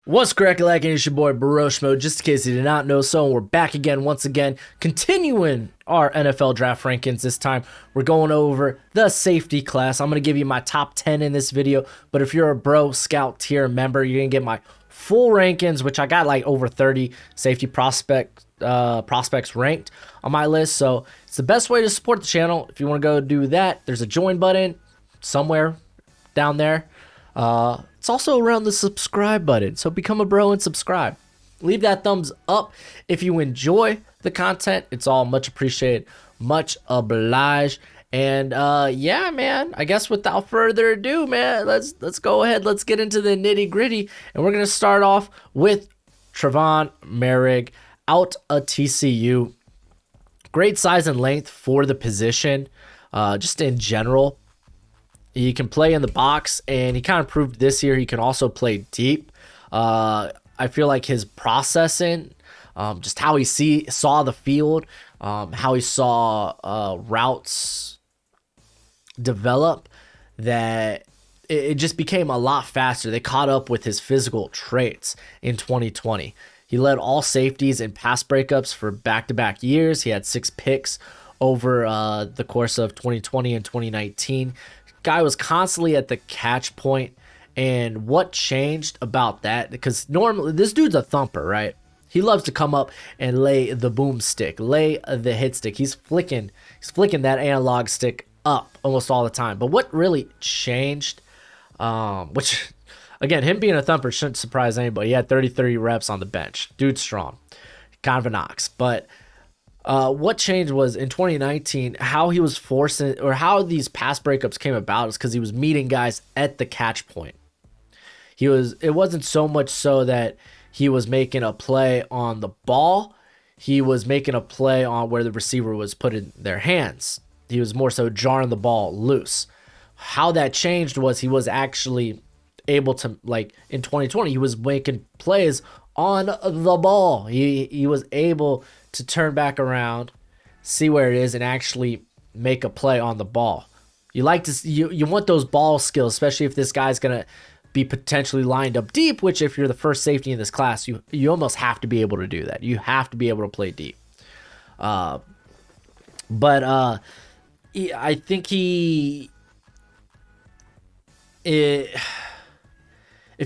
What's cracking like? It's your boy Baroshmo. Just in case you did not know, so we're back again once again, continuing our NFL draft rankings. This time we're going over the safety class. I'm gonna give you my top 10 in this video, but if you're a bro scout tier member, you're gonna get my full rankings, which I got like over 30 safety prospects ranked on my list. So it's the best way to support the channel. If you want to go do that, there's a join button somewhere down there. It's also around the subscribe button, so become a bro and subscribe. Leave that thumbs up if you enjoy the content. It's all much appreciated, much obliged. And yeah, man, I guess without further ado, man, let's go ahead. Let's get into the nitty gritty, and we're gonna start off with Javon Marig out of TCU. Great size and length for the position, just in general. He can play in the box, and he kind of proved this year he can also play deep. I feel like his processing, just how he saw the field, how he saw routes develop, that it just became a lot faster. They caught up with his physical traits in 2020. He led all safeties in pass breakups for back-to-back years. He had 6 picks over the course of 2020 and 2019. Guy was constantly at the catch point, and what changed about that, because normally this dude's a thumper, right? He loves to come up and lay the boomstick, lay the hit stick. He's flicking that analog stick up almost all the time. But what really changed, which again, him being a thumper shouldn't surprise anybody. He had 30 reps on the bench. Dude's strong, kind of an ox. But what changed was in 2019, how he was forcing, or how these pass breakups came about, is because he was meeting guys at the catch point. It wasn't so much so that he was making a play on the ball. He was making a play on where the receiver was putting their hands. He was more so jarring the ball loose. How that changed was he was actually able to, like in 2020, he was making plays on the ball. He was able to turn back around, see where it is, and actually make a play on the ball. You like to you want those ball skills, especially if this guy's gonna be potentially lined up deep. Which, if you're the first safety in this class, you almost have to be able to do that. You have to be able to play deep. I think if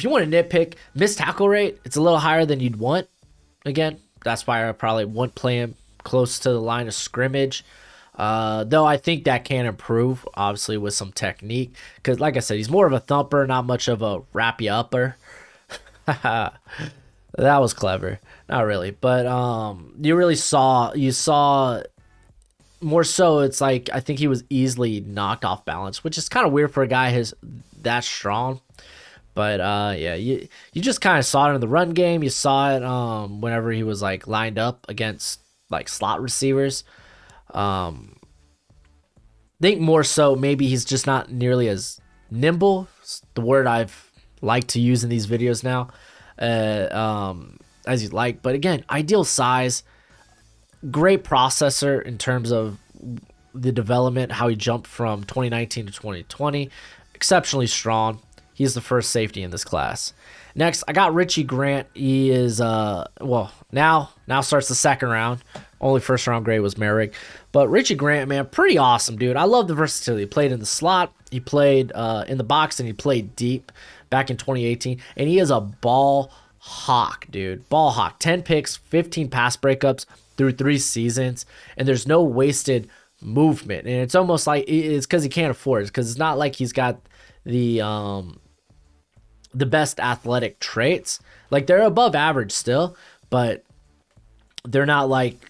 you want to nitpick, missed tackle rate, it's a little higher than you'd want. Again, that's why I probably wouldn't play him close to the line of scrimmage. Though I think that can improve, obviously, with some technique. Because, like I said, he's more of a thumper, not much of a wrap-you-upper. That was clever. Not really. But you saw more so, it's like, I think he was easily knocked off balance, which is kind of weird for a guy that strong. But yeah, you just kind of saw it in the run game. You saw it whenever he was like lined up against like slot receivers. Think more so maybe he's just not nearly as nimble. It's the word I've liked to use in these videos now, as you'd like. But again, ideal size, great processor in terms of the development, how he jumped from 2019 to 2020, exceptionally strong. He's the first safety in this class. Next, I got Richie Grant. He is, well, now starts the second round. Only first round grade was Marig. But Richie Grant, man, pretty awesome, dude. I love the versatility. He played in the slot. He played in the box, and he played deep back in 2018. And he is a ball hawk, dude. Ball hawk. 10 picks, 15 pass breakups through 3 seasons. And there's no wasted movement. And it's almost like it's because he can't afford it. Because it's not like he's got the best athletic traits. Like, they're above average still, but they're not like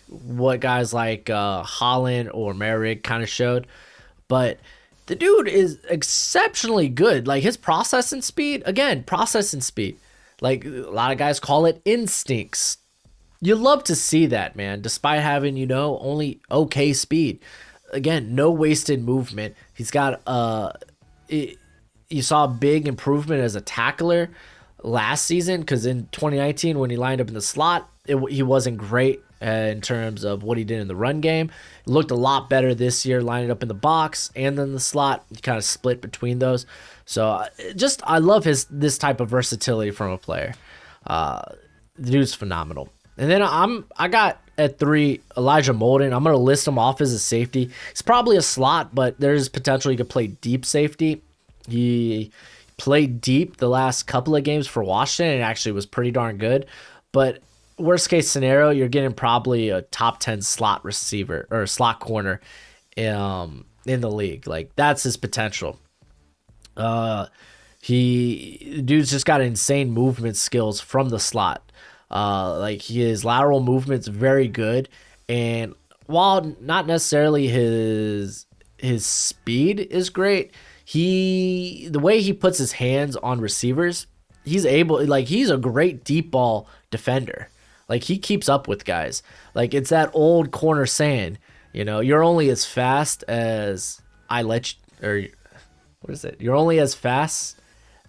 what guys like Holland or Marig kind of showed. But the dude is exceptionally good. Like, his processing speed, like a lot of guys call it instincts. You love to see that, man, despite having, only okay speed. Again, no wasted movement. He's got you saw a big improvement as a tackler last season, because in 2019 when he lined up in the slot, he wasn't great in terms of what he did in the run game. It looked a lot better this year, lining up in the box and then the slot. He kind of split between those. So I love this type of versatility from a player. The dude's phenomenal. And then I got at 3 Elijah Molden. I'm gonna list him off as a safety. He's probably a slot, but there's potential he could play deep safety. He played deep the last couple of games for Washington and actually was pretty darn good. But worst case scenario, you're getting probably a top 10 slot receiver or slot corner in the league. Like, that's his potential. Dude's just got insane movement skills from the slot. Like, his lateral movement's very good, and while not necessarily his speed is great, the way he puts his hands on receivers, he's a great deep ball defender. Like, he keeps up with guys. Like, it's that old corner saying, you're only as fast as I let you, or what is it? You're only as fast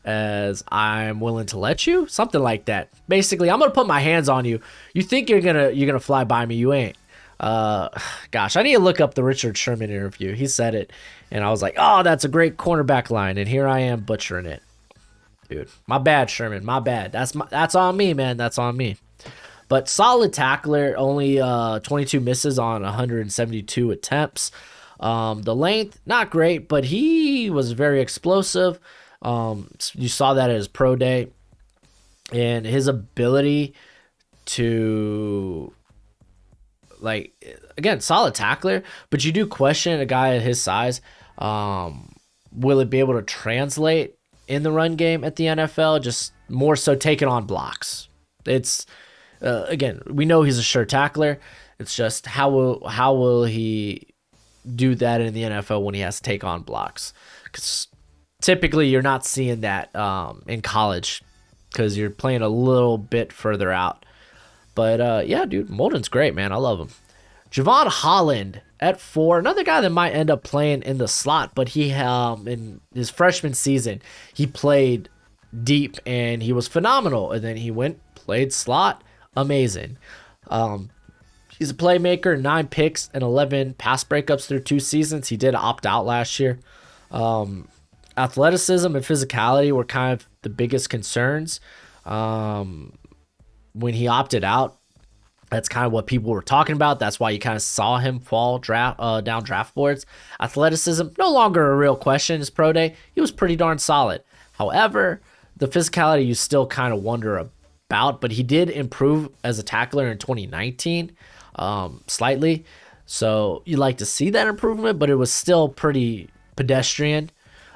as I'm willing to let you, something like that. Basically, I'm gonna put my hands on you. You think you're gonna fly by me? You ain't. Gosh, I need to look up the Richard Sherman interview. He said it, and I was like, oh, that's a great cornerback line, and here I am butchering it, dude. My bad, Sherman. My bad. That's on me, man. That's on me. But solid tackler, only 22 misses on 172 attempts. The length, not great, but he was very explosive. You saw that at his pro day, and his ability to, like, again, solid tackler, but you do question a guy at his size. Will it be able to translate in the run game at the NFL? Just more so taking on blocks. It's, again, we know he's a sure tackler. It's just how will he do that in the NFL when he has to take on blocks? Because typically you're not seeing that in college because you're playing a little bit further out. But yeah, dude, Molden's great, man. I love him. Javon Holland at 4, another guy that might end up playing in the slot, but he in his freshman season he played deep and he was phenomenal, and then he played slot, amazing. He's a playmaker, 9 picks and 11 pass breakups through 2 seasons. He did opt out last year. Athleticism and physicality were kind of the biggest concerns when he opted out. That's kind of what people were talking about. That's why you kind of saw him fall down draft boards. Athleticism, no longer a real question. His pro day, he was pretty darn solid. However, the physicality you still kind of wonder about, but he did improve as a tackler in 2019 slightly. So you like to see that improvement, but it was still pretty pedestrian.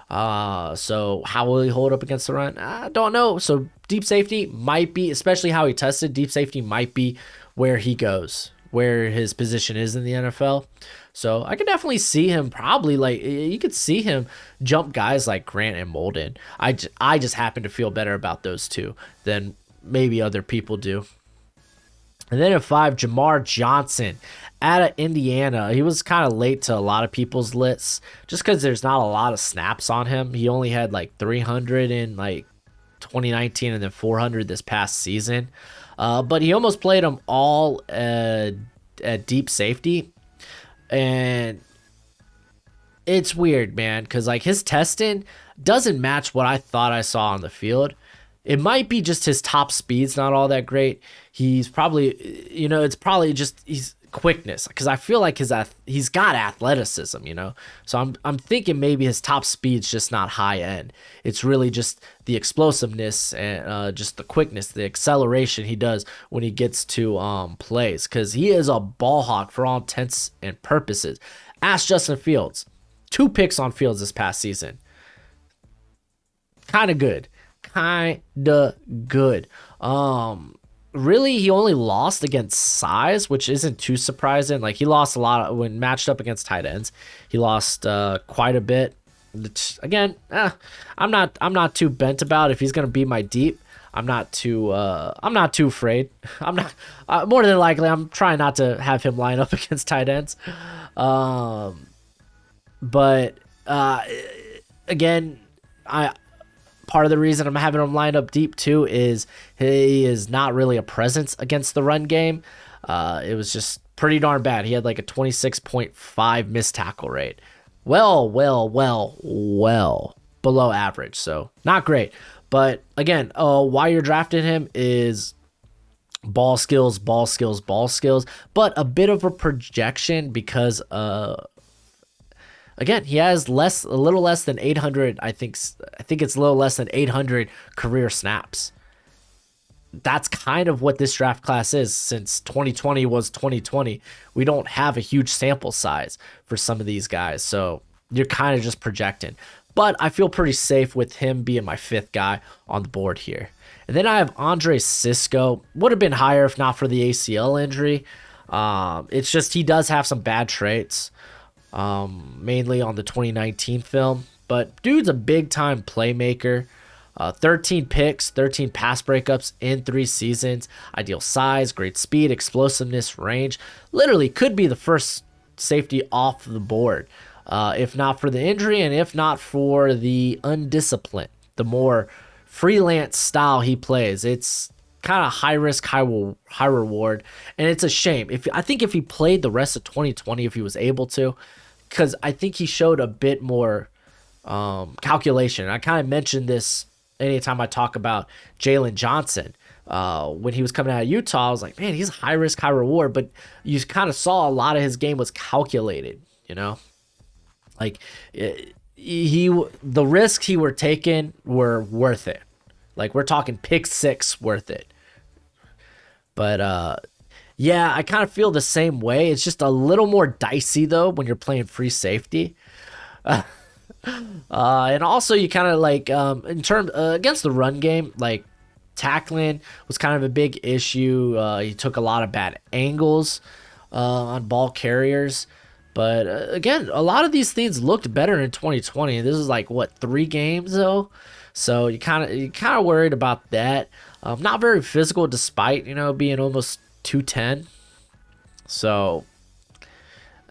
So how will he hold up against the run? I don't know. So deep safety might be, especially how he tested, deep safety might be where he goes, where his position is in the NFL. So I could definitely see him probably, like, you could see him jump guys like Grant and Molden. I just happen to feel better about those two than maybe other people do. And then at 5, Jamar Johnson out of Indiana. He was kind of late to a lot of people's lists just because there's not a lot of snaps on him. He only had like 300 in like 2019 and then 400 this past season. But he almost played them all at deep safety. And it's weird, man, because like his testing doesn't match what I thought I saw on the field. It might be just his top speed's not all that great. He's probably, it's probably just he's quickness, because I feel like he's got athleticism, So I'm thinking maybe his top speed's just not high end. It's really just the explosiveness and just the quickness, the acceleration he does when he gets to plays, because he is a ball hawk for all intents and purposes. Ask Justin Fields. 2 picks on Fields this past season. Kind of good. Really, he only lost against size, which isn't too surprising. Like, he lost a lot when matched up against tight ends. He lost quite a bit. Again, I'm not too bent about if he's gonna be my deep. I'm not too afraid. I'm not more than likely. I'm trying not to have him line up against tight ends. But again, part of the reason I'm having him lined up deep too is he is not really a presence against the run game. It was just pretty darn bad. He had like a 26.5 missed tackle rate. Well below average. So not great. But again, why you're drafting him is ball skills, but a bit of a projection because again, he has a little less than 800. I think it's a little less than 800 career snaps. That's kind of what this draft class is. Since 2020 was 2020, we don't have a huge sample size for some of these guys, so you're kind of just projecting. But I feel pretty safe with him being my 5th guy on the board here. And then I have Cisco. Would have been higher if not for the ACL injury. It's just he does have some bad traits, mainly on the 2019 film. But dude's a big-time playmaker. 13 picks, 13 pass breakups in 3 seasons. Ideal size, great speed, explosiveness, range. Literally could be the first safety off the board. If not for the injury and if not for the undisciplined, the more freelance style he plays. It's kind of high risk, high reward. And it's a shame. I think if he played the rest of 2020, if he was able to, because I think he showed a bit more calculation. I kind of mentioned this anytime I talk about Jalen Johnson. When he was coming out of Utah, I was like, man, he's high risk, high reward. But you kind of saw a lot of his game was calculated, you know? Like, the risks he were taking were worth it. Like, we're talking pick 6 worth it. But, yeah, I kind of feel the same way. It's just a little more dicey, though, when you're playing free safety. And also you kind of like in terms against the run game, like tackling was kind of a big issue. He took a lot of bad angles on ball carriers, but again, a lot of these things looked better in 2020. This is like what, 3 games though, so you kind of worried about that. Not very physical despite being almost 210. So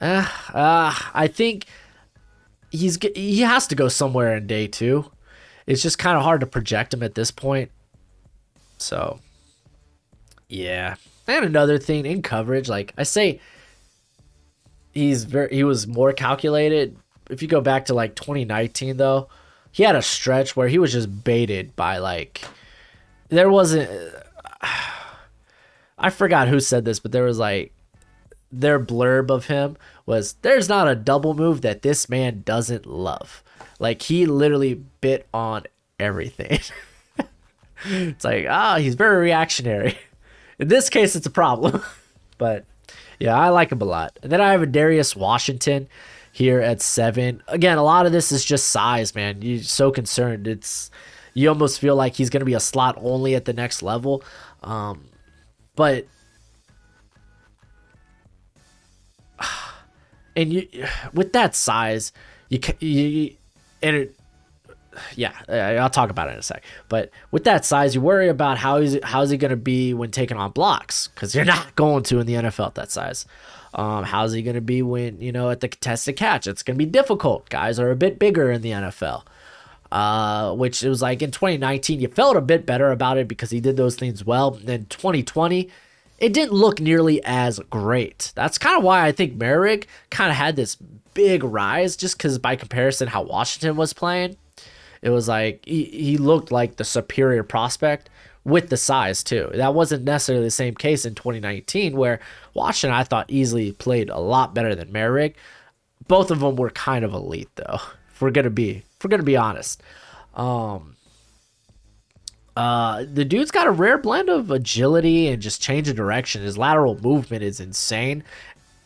I think he has to go somewhere in day 2. It's just kind of hard to project him at this point. So, yeah. And another thing in coverage, like I say, he was more calculated. If you go back to like 2019 though, he had a stretch where he was just baited by like, there wasn't, I forgot who said this, but there was like, their blurb of him was, there's not a double move that this man doesn't love. Like, he literally bit on everything. It's like, he's very reactionary. In this case, it's a problem. But yeah, I like him a lot. And then I have a Darius Washington here at 7. Again, a lot of this is just size, man. You're so concerned. You almost feel like he's going to be a slot only at the next level. But and with that size, I'll talk about it in a sec. But with that size, you worry about how's he going to be when taking on blocks, because you're not going to in the NFL at that size. How's he going to be when at the contested catch? It's going to be difficult. Guys are a bit bigger in the NFL. Which it was like in 2019, you felt a bit better about it because he did those things well. In 2020, it didn't look nearly as great. That's kind of why I think Marig kind of had this big rise, just because by comparison how Washington was playing, it was like he looked like the superior prospect with the size too. That wasn't necessarily the same case in 2019, where Washington I thought easily played a lot better than Marig. Both of them were kind of elite though, if we're gonna be honest. The dude's got a rare blend of agility and just change of direction. His lateral movement is insane,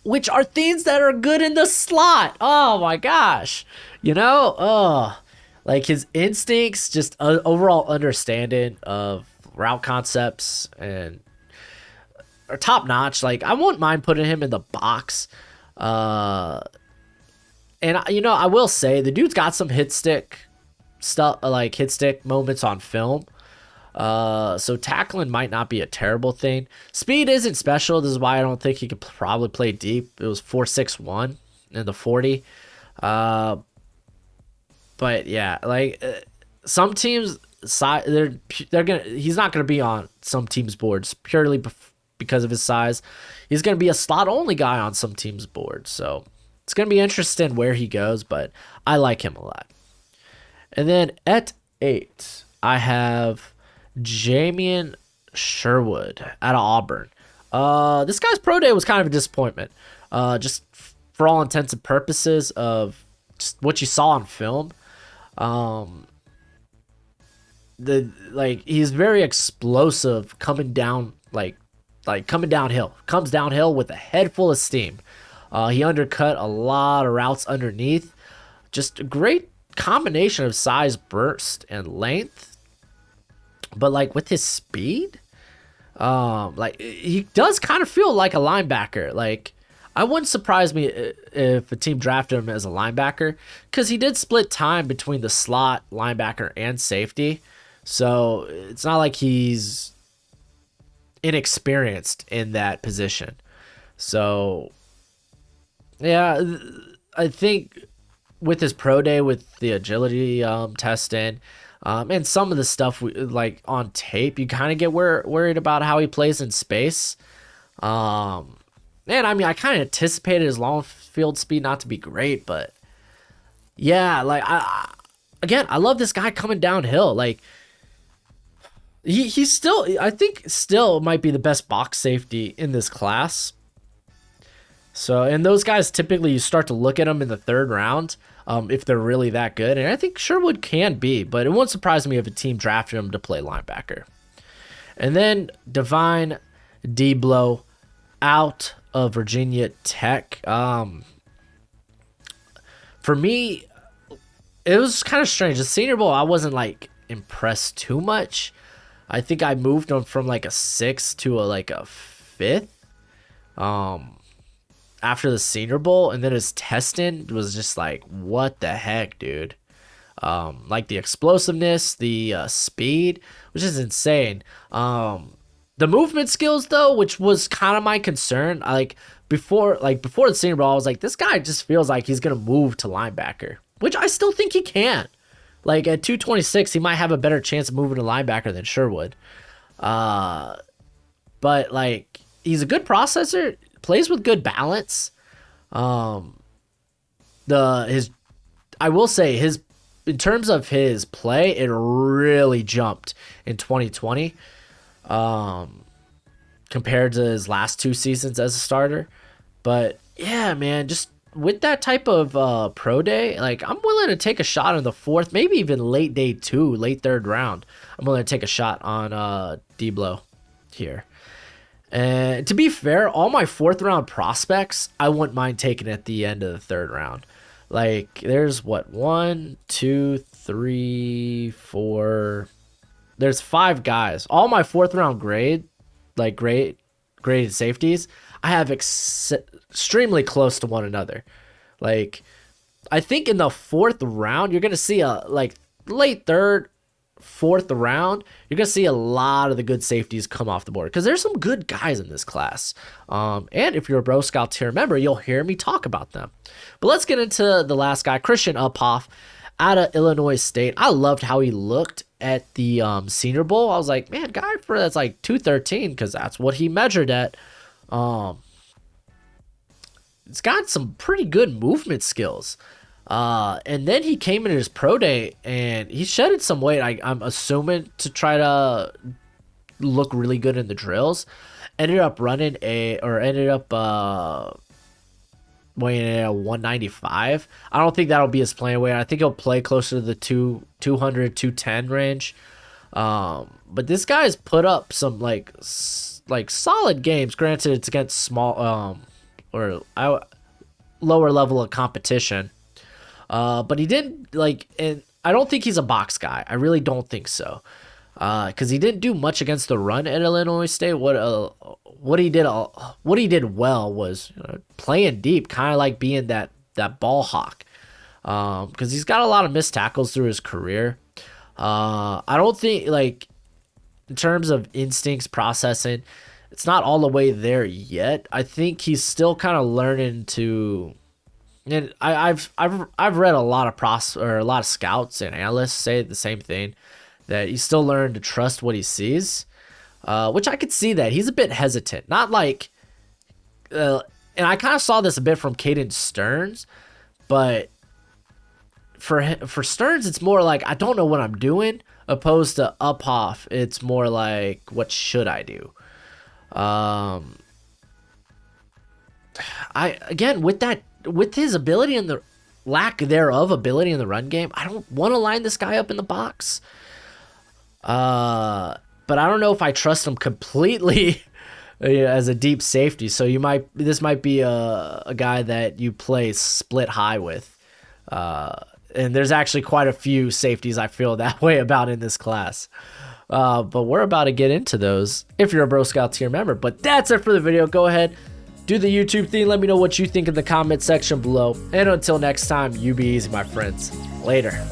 which are things that are good in the slot. Oh my gosh. Like his instincts, just overall understanding of route concepts and are top notch. Like, I wouldn't mind putting him in the box. And I will say the dude's got some hit stick stuff, like hit stick moments on film. So tackling might not be a terrible thing. Speed isn't special. This is why I don't think he could probably play deep. It was 4.61 in the 40. But yeah, like some teams, he's not gonna be on some teams' boards purely because of his size. He's going to be a slot only guy on some teams' board. So it's going to be interesting where he goes, but I like him a lot. And then at 8, I have Jamian Sherwood out of Auburn. This guy's pro day was kind of a disappointment. Just for all intents and purposes of just what you saw on film. He's very explosive coming down, coming downhill. Comes downhill with a head full of steam. He undercut a lot of routes underneath. Just a great combination of size, burst, and length. But with his speed, he does kind of feel like a linebacker. I wouldn't surprise me if a team drafted him as a linebacker, because he did split time between the slot, linebacker, and safety. So it's not like he's inexperienced in that position. So yeah, I think with his pro day, with the agility testing, and some of the stuff on tape, you kind of get worried about how he plays in space. And I kind of anticipated his long field speed not to be great, but yeah, I love this guy coming downhill. He's still, I think, still might be the best box safety in this class. So, and those guys typically you start to look at them in the 3rd round, if they're really that good, and I think Sherwood can be, but it won't surprise me if a team drafted him to play linebacker. And then Divine Deablo out of Virginia Tech. For me, it was kind of strange. The Senior Bowl, I wasn't impressed too much. I think I moved him from a 6th to a 5th. After the Senior Bowl, and then his testing was just what the heck, dude. The explosiveness, the speed, which is insane. The movement skills, though, which was kind of my concern. Before the Senior Bowl, I was this guy just feels like he's gonna move to linebacker, which I still think he can. At 226, he might have a better chance of moving to linebacker than Sherwood. But he's a good processor, plays with good balance. I will say in terms of his play, it really jumped in 2020. Compared to his last 2 seasons as a starter. But yeah, man, just with that type of pro day, I'm willing to take a shot in the 4th, maybe even late day 2, late 3rd round. I'm willing to take a shot on Deablo here. And to be fair, all my 4th round prospects, I wouldn't mind taking at the end of the 3rd round. There's 1, 2, 3, 4. There's 5 guys. All my 4th round graded safeties, I have extremely close to one another. I think in the 4th round, you're gonna see late 3rd, 4th round, you're gonna see a lot of the good safeties come off the board, because there's some good guys in this class. And if you're a Bro Scout tier member, you'll hear me talk about them. But let's get into the last guy, Christian Uphoff out of Illinois State. I loved how he looked at the Senior Bowl. I was man, guy for that's 213, because that's what he measured at. It's got some pretty good movement skills. And then he came in his pro day and he shedded some weight. I'm assuming to try to look really good in the drills. Ended up weighing in at 195. I don't think that'll be his playing weight. I think he'll play closer to the 200, 210 range. But this guy's put up some solid games. Granted, it's against small lower level of competition. But he didn't and I don't think he's a box guy. I really don't think so. Because he didn't do much against the run at Illinois State. What he did well was playing deep, kind of being that ball hawk. Because he's got a lot of missed tackles through his career. I don't think in terms of instincts processing, it's not all the way there yet. I think he's still kind of learning to. And I've read a lot of scouts and analysts say the same thing, that he's still learning to trust what he sees. which I could see that. He's a bit hesitant. Not like, and I kind of saw this a bit from Caden Stearns, but for Stearns, it's more like, I don't know what I'm doing, opposed to Uphoff, it's more like, what should I do? Again, with his ability and the lack thereof ability in the run game, I don't want to line this guy up in the box. But I don't know if I trust him completely as a deep safety. So this might be a guy that you play split high with. And there's actually quite a few safeties I feel that way about in this class. But we're about to get into those if you're a Bro Scout tier member. But that's it for the video. Go ahead, do the YouTube thing. Let me know what you think in the comment section below. And until next time, you be easy, my friends. Later.